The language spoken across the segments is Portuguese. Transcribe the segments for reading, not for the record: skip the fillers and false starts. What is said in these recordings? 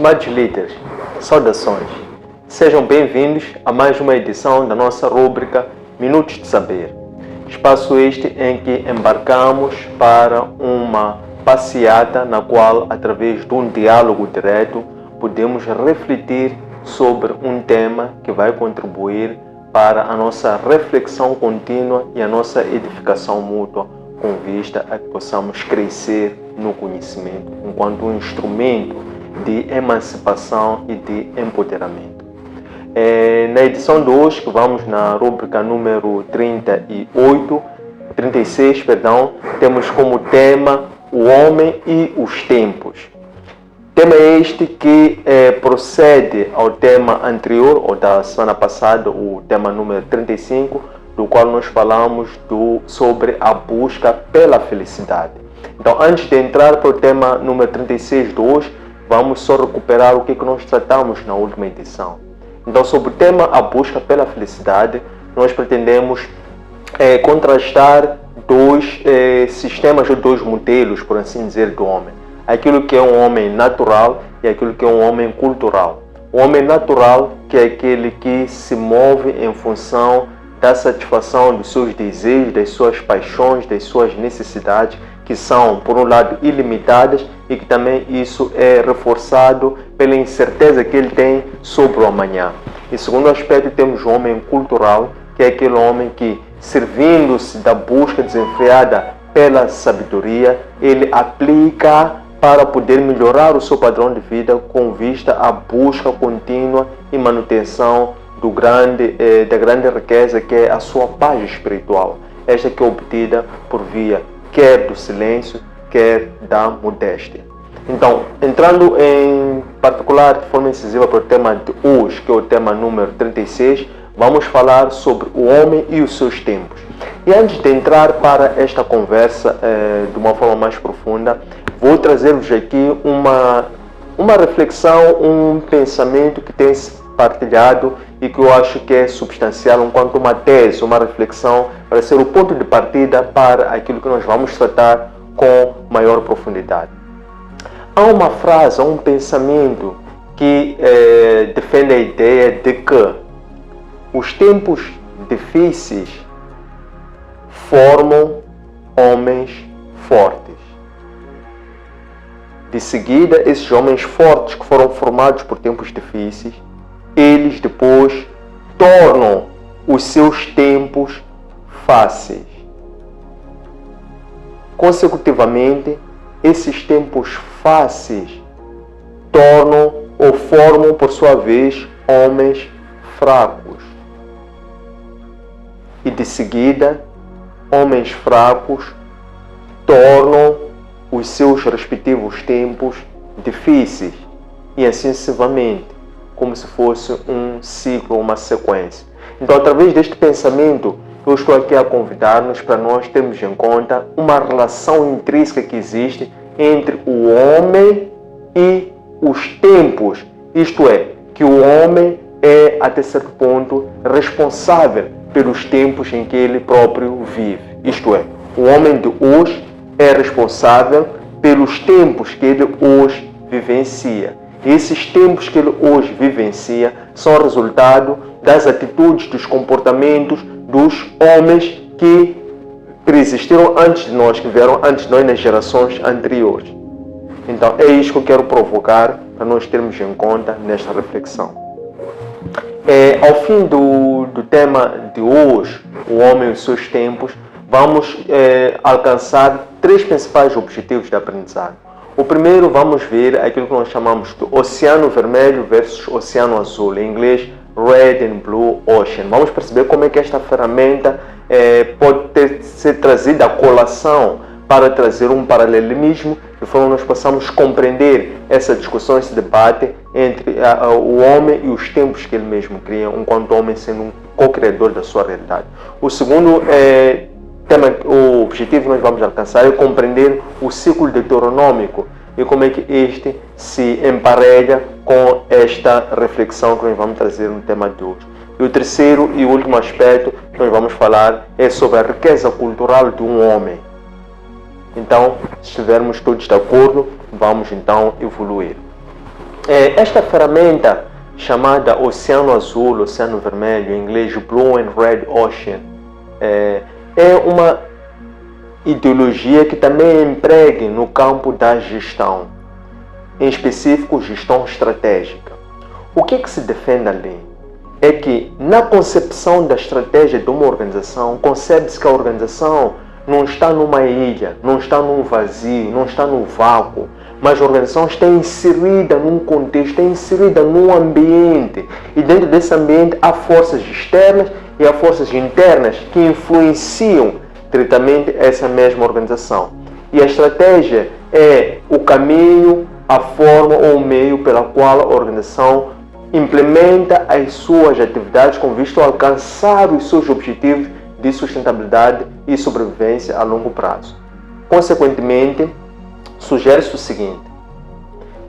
Estimados líderes, saudações. Sejam bem-vindos a mais uma edição da nossa rúbrica Minutos de Saber. Espaço este em que embarcamos para uma passeata na qual, através de um diálogo direto, podemos refletir sobre um tema que vai contribuir para a nossa reflexão contínua e a nossa edificação mútua, com vista a que possamos crescer no conhecimento, enquanto um instrumento de emancipação e de empoderamento. Na edição de hoje, que vamos na rúbrica número 36, temos como tema o homem e os tempos. Tema este que procede ao tema anterior, ou da semana passada, o tema número 35, do qual nós falamos sobre a busca pela felicidade. Então, antes de entrar para o tema número 36 de hoje, vamos só recuperar o que nós tratamos na última edição. Então, sobre o tema a busca pela felicidade, nós pretendemos contrastar dois sistemas ou dois modelos, por assim dizer, do homem. Aquilo que é um homem natural e aquilo que é um homem cultural. O homem natural, que é aquele que se move em função da satisfação dos seus desejos, das suas paixões, das suas necessidades, que são, por um lado, ilimitadas e que também isso é reforçado pela incerteza que ele tem sobre o amanhã. E segundo aspecto, temos o homem cultural, que é aquele homem que, servindo-se da busca desenfreada pela sabedoria, ele aplica para poder melhorar o seu padrão de vida com vista à busca contínua e manutenção da grande riqueza que é a sua paz espiritual. Esta que é obtida por via quer do silêncio, quer da modéstia. Então, entrando em particular de forma incisiva para o tema de hoje, que é o tema número 36, vamos falar sobre o homem e os seus tempos. E antes de entrar para esta conversa de uma forma mais profunda, vou trazer-vos aqui uma reflexão, um pensamento que tem se partilhado e que eu acho que é substancial enquanto uma tese, uma reflexão, para ser o ponto de partida para aquilo que nós vamos tratar com maior profundidade. Há uma frase, há um pensamento que defende a ideia de que os tempos difíceis formam homens fortes. De seguida, esses homens fortes que foram formados por tempos difíceis, eles depois tornam os seus tempos fáceis. Consecutivamente, esses tempos fáceis tornam ou formam, por sua vez, homens fracos. E de seguida, homens fracos tornam os seus respectivos tempos difíceis e assim sucessivamente, como se fosse um ciclo, uma sequência. Então, através deste pensamento, eu estou aqui a convidar-nos para nós termos em conta uma relação intrínseca que existe entre o homem e os tempos. Isto é, que o homem é, até certo ponto, responsável pelos tempos em que ele próprio vive. Isto é, o homem de hoje é responsável pelos tempos que ele hoje vivencia. Esses tempos que ele hoje vivencia são resultado das atitudes, dos comportamentos dos homens que existiram antes de nós, que vieram antes de nós nas gerações anteriores. Então é isso que eu quero provocar para nós termos em conta nesta reflexão. Ao fim do tema de hoje, o homem e os seus tempos, vamos alcançar três principais objetivos de aprendizagem. O primeiro, vamos ver aquilo que nós chamamos de Oceano Vermelho versus Oceano Azul, em inglês Red and Blue Ocean. Vamos perceber como é que esta ferramenta pode ser trazida à colação para trazer um paralelismo, de forma que nós possamos compreender essa discussão, esse debate entre o homem e os tempos que ele mesmo cria, enquanto homem sendo um co-criador da sua realidade. O segundo o objetivo que nós vamos alcançar é compreender o ciclo deuteronômico e como é que este se emparelha com esta reflexão que nós vamos trazer no tema de hoje. E o terceiro e último aspecto que nós vamos falar é sobre a riqueza cultural de um homem. Então, se estivermos todos de acordo, vamos então evoluir. Esta ferramenta chamada Oceano Azul, Oceano Vermelho, em inglês Blue and Red Ocean, é uma ideologia que também é empregue no campo da gestão, em específico gestão estratégica. O que se defende ali? É que na concepção da estratégia de uma organização, concebe-se que a organização não está numa ilha, não está num vazio, não está num vácuo, mas a organização está inserida num contexto, está inserida num ambiente, e dentro desse ambiente há forças externas e há forças internas que influenciam diretamente essa mesma organização. E a estratégia é o caminho, a forma ou o meio pela qual a organização implementa as suas atividades com vista a alcançar os seus objetivos de sustentabilidade e sobrevivência a longo prazo. Consequentemente, sugere-se o seguinte,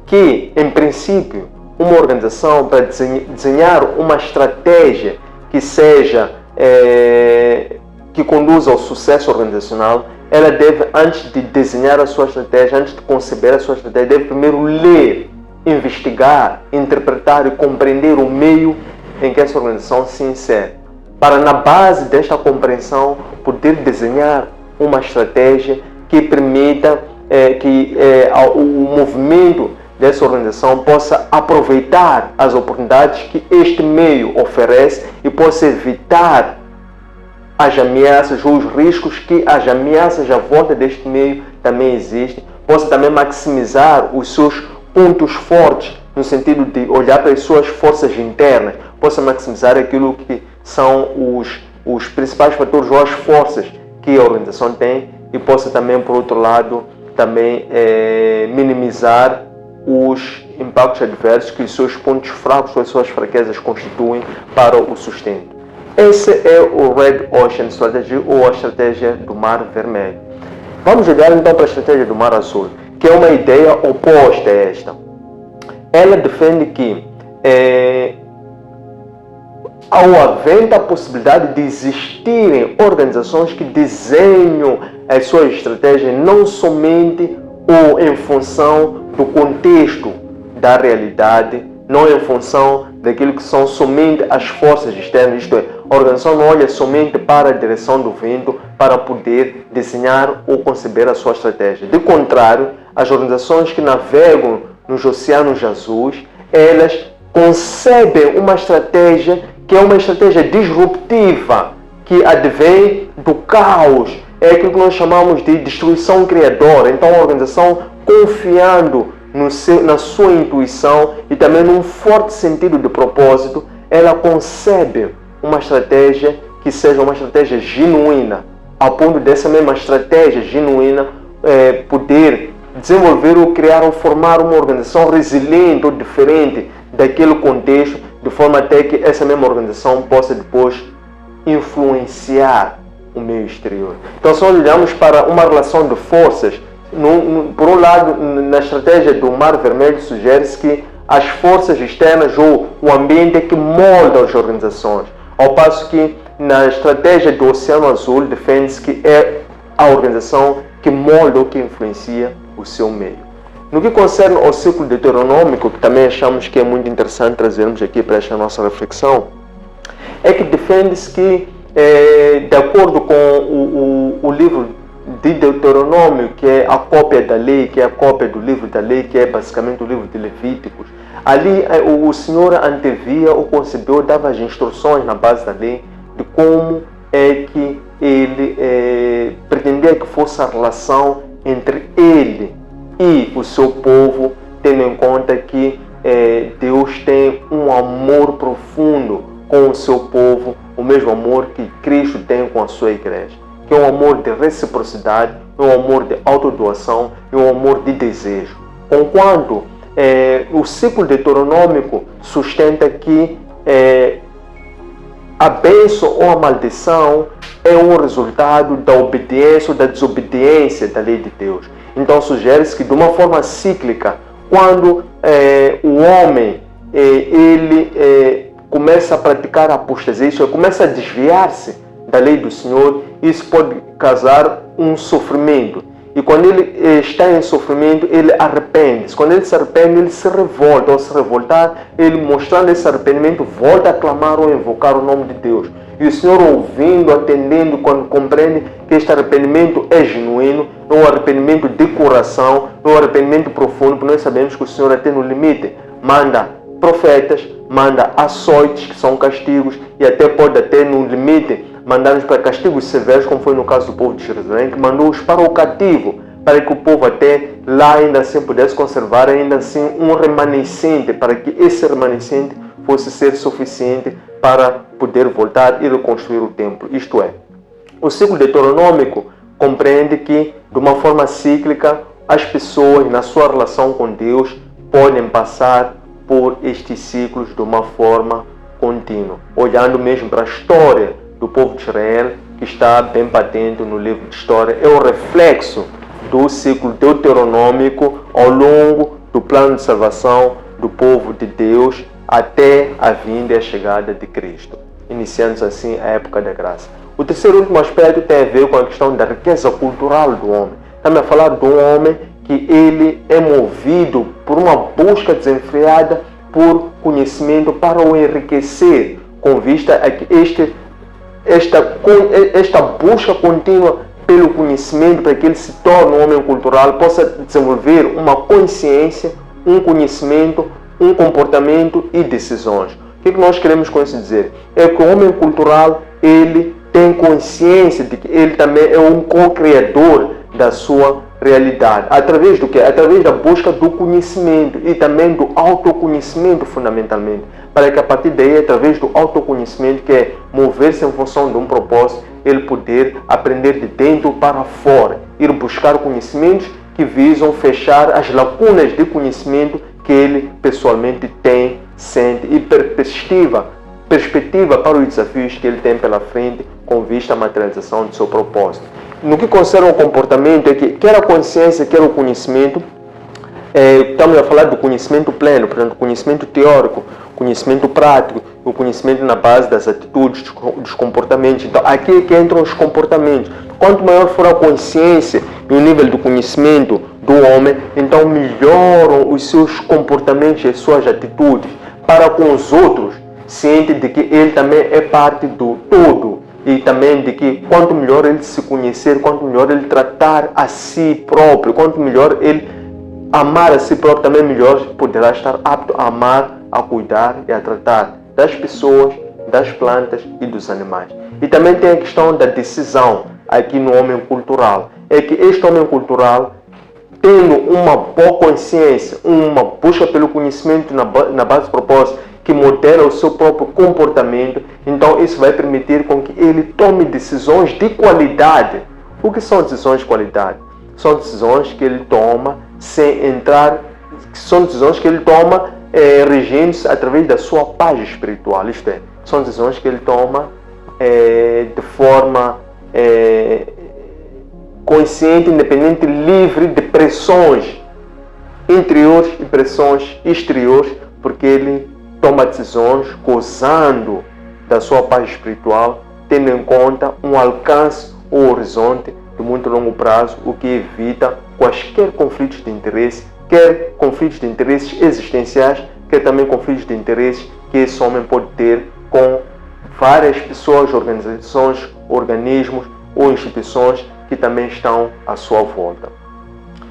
que, em princípio, uma organização, para desenhar uma estratégia que seja, que conduza ao sucesso organizacional, ela deve, antes de desenhar a sua estratégia, antes de conceber a sua estratégia, deve primeiro ler, investigar, interpretar e compreender o meio em que essa organização se insere, para, na base desta compreensão, poder desenhar uma estratégia que permita que o movimento dessa organização possa aproveitar as oportunidades que este meio oferece e possa evitar as ameaças ou os riscos que as ameaças à volta deste meio também existem, possa também maximizar os seus pontos fortes, no sentido de olhar para as suas forças internas, possa maximizar aquilo que são os principais fatores ou as forças que a organização tem, e possa também, por outro lado, também minimizar os impactos adversos que os seus pontos fracos ou as suas fraquezas constituem para o sustento. Esse é o Red Ocean Strategy, ou a estratégia do Mar Vermelho. Vamos olhar então para a estratégia do Mar Azul, que é uma ideia oposta a esta. Ela defende que, ao haver a possibilidade de existirem organizações que desenham as suas estratégias não somente ou em função do contexto da realidade, não em função daquilo que são somente as forças externas, isto é, a organização não olha somente para a direção do vento para poder desenhar ou conceber a sua estratégia. De contrário, as organizações que navegam nos oceanos azuis, elas concebem uma estratégia que é uma estratégia disruptiva, que advém do caos, é aquilo que nós chamamos de destruição criadora. Então a organização, confiando na sua intuição e também num forte sentido de propósito, ela concebe uma estratégia que seja uma estratégia genuína, ao ponto dessa mesma estratégia genuína poder desenvolver ou criar ou formar uma organização resiliente ou diferente daquele contexto, de forma até que essa mesma organização possa depois influenciar o meio exterior. Então, se nós olhamos para uma relação de forças, por um lado, na estratégia do Mar Vermelho, sugere-se que as forças externas ou o ambiente é que molda as organizações, ao passo que na estratégia do Oceano Azul defende-se que é a organização que molda ou que influencia o seu meio. No que concerne ao ciclo deuteronômico, que também achamos que é muito interessante trazermos aqui para esta nossa reflexão, é que defende-se que, de acordo com o livro de Deuteronômio, que é a cópia da lei, que é a cópia do livro da lei, que é basicamente o livro de Levíticos, ali o Senhor antevia ou concebeu, dava as instruções na base da lei de como é que ele pretendia que fosse a relação entre ele e o seu povo, tendo em conta que Deus tem um amor profundo com o seu povo, o mesmo amor que Cristo tem com a sua igreja, que é um amor de reciprocidade, um amor de autodoação e um amor de desejo. Conquanto o ciclo deuteronômico sustenta que a bênção ou a maldição é um resultado da obediência ou da desobediência da lei de Deus. Então sugere-se que, de uma forma cíclica, quando o homem começa a praticar a apostasia, isso começa a desviar-se da lei do Senhor, isso pode causar um sofrimento. E quando ele está em sofrimento, ele arrepende-se. Quando ele se arrepende, ele se revolta. Ao se revoltar, ele, mostrando esse arrependimento, volta a clamar ou invocar o nome de Deus. E o Senhor, ouvindo, atendendo, quando compreende que este arrependimento é genuíno, é um arrependimento de coração, é um arrependimento profundo, porque nós sabemos que o Senhor até no limite manda profetas, manda açoites, que são castigos, e até pode até no limite mandar-nos para castigos severos, como foi no caso do povo de Jerusalém, que mandou-os para o cativo, para que o povo até lá ainda assim pudesse conservar ainda assim um remanescente, para que esse remanescente fosse ser suficiente para poder voltar e reconstruir o templo. Isto é, o ciclo deuteronômico compreende que, de uma forma cíclica, as pessoas, na sua relação com Deus, podem passar por estes ciclos de uma forma contínua. Olhando mesmo para a história do povo de Israel, que está bem patente no livro de história, é o reflexo do ciclo deuteronômico ao longo do plano de salvação do povo de Deus até a vinda e a chegada de Cristo, iniciando assim a época da graça. O terceiro e último aspecto tem a ver com a questão da riqueza cultural do homem. Estamos a falar de um homem que ele é movido por uma busca desenfreada por conhecimento para o enriquecer, com vista a que esta busca contínua pelo conhecimento, para que ele se torne um homem cultural, possa desenvolver uma consciência, um conhecimento, um comportamento e decisões. O que nós queremos com isso dizer? É que o homem cultural, ele tem consciência de que ele também é um co-criador da sua realidade. Através do quê? Através da busca do conhecimento e também do autoconhecimento, fundamentalmente. Para que a partir daí, através do autoconhecimento, que é mover-se em função de um propósito, ele poder aprender de dentro para fora, ir buscar conhecimentos que visam fechar as lacunas de conhecimento que ele pessoalmente tem, sente e perspectiva para os desafios que ele tem pela frente com vista à materialização de seu propósito. No que concerne ao comportamento, é que quer a consciência, quer o conhecimento, estamos a falar do conhecimento pleno, portanto, conhecimento teórico, conhecimento prático, o conhecimento na base das atitudes, dos comportamentos. Então, aqui é que entram os comportamentos. Quanto maior for a consciência e o nível do conhecimento do homem, então melhoram os seus comportamentos e as suas atitudes para com os outros, ciente de que ele também é parte do todo e também de que quanto melhor ele se conhecer, quanto melhor ele tratar a si próprio, quanto melhor ele amar a si próprio, também melhor poderá estar apto a amar, a cuidar e a tratar das pessoas, das plantas e dos animais. E também tem a questão da decisão aqui no homem cultural. É que este homem cultural, tendo uma boa consciência, uma busca pelo conhecimento na base do propósito, que modela o seu próprio comportamento, então isso vai permitir com que ele tome decisões de qualidade. O que são decisões de qualidade? São decisões que ele toma sem entrar, são decisões que ele toma regindo-se através da sua paz espiritual, isto é, são decisões que ele toma de forma consciente, independente, livre de pressões interiores e pressões exteriores, porque ele toma decisões gozando da sua paz espiritual, tendo em conta um alcance ou horizonte de muito longo prazo, o que evita quaisquer conflitos de interesse, quer conflitos de interesses existenciais, quer também conflitos de interesses que esse homem pode ter com várias pessoas, organizações, organismos ou instituições que também estão à sua volta.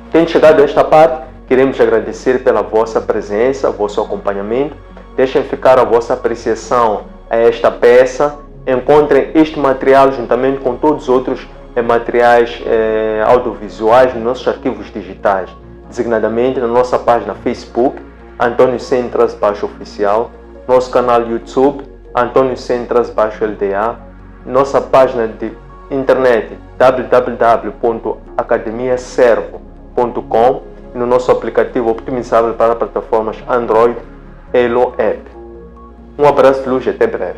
Tendo chegado a esta parte, queremos agradecer pela vossa presença, vosso acompanhamento. Deixem ficar a vossa apreciação a esta peça. Encontrem este material juntamente com todos os outros materiais audiovisuais nos nossos arquivos digitais, designadamente na nossa página Facebook, Antônio Centras-Oficial, nosso canal YouTube, Antônio Centras-LDA, nossa página de internet www.academiaservo.com e no nosso aplicativo optimizável para plataformas Android, Elo App. Um abraço de luz e até breve.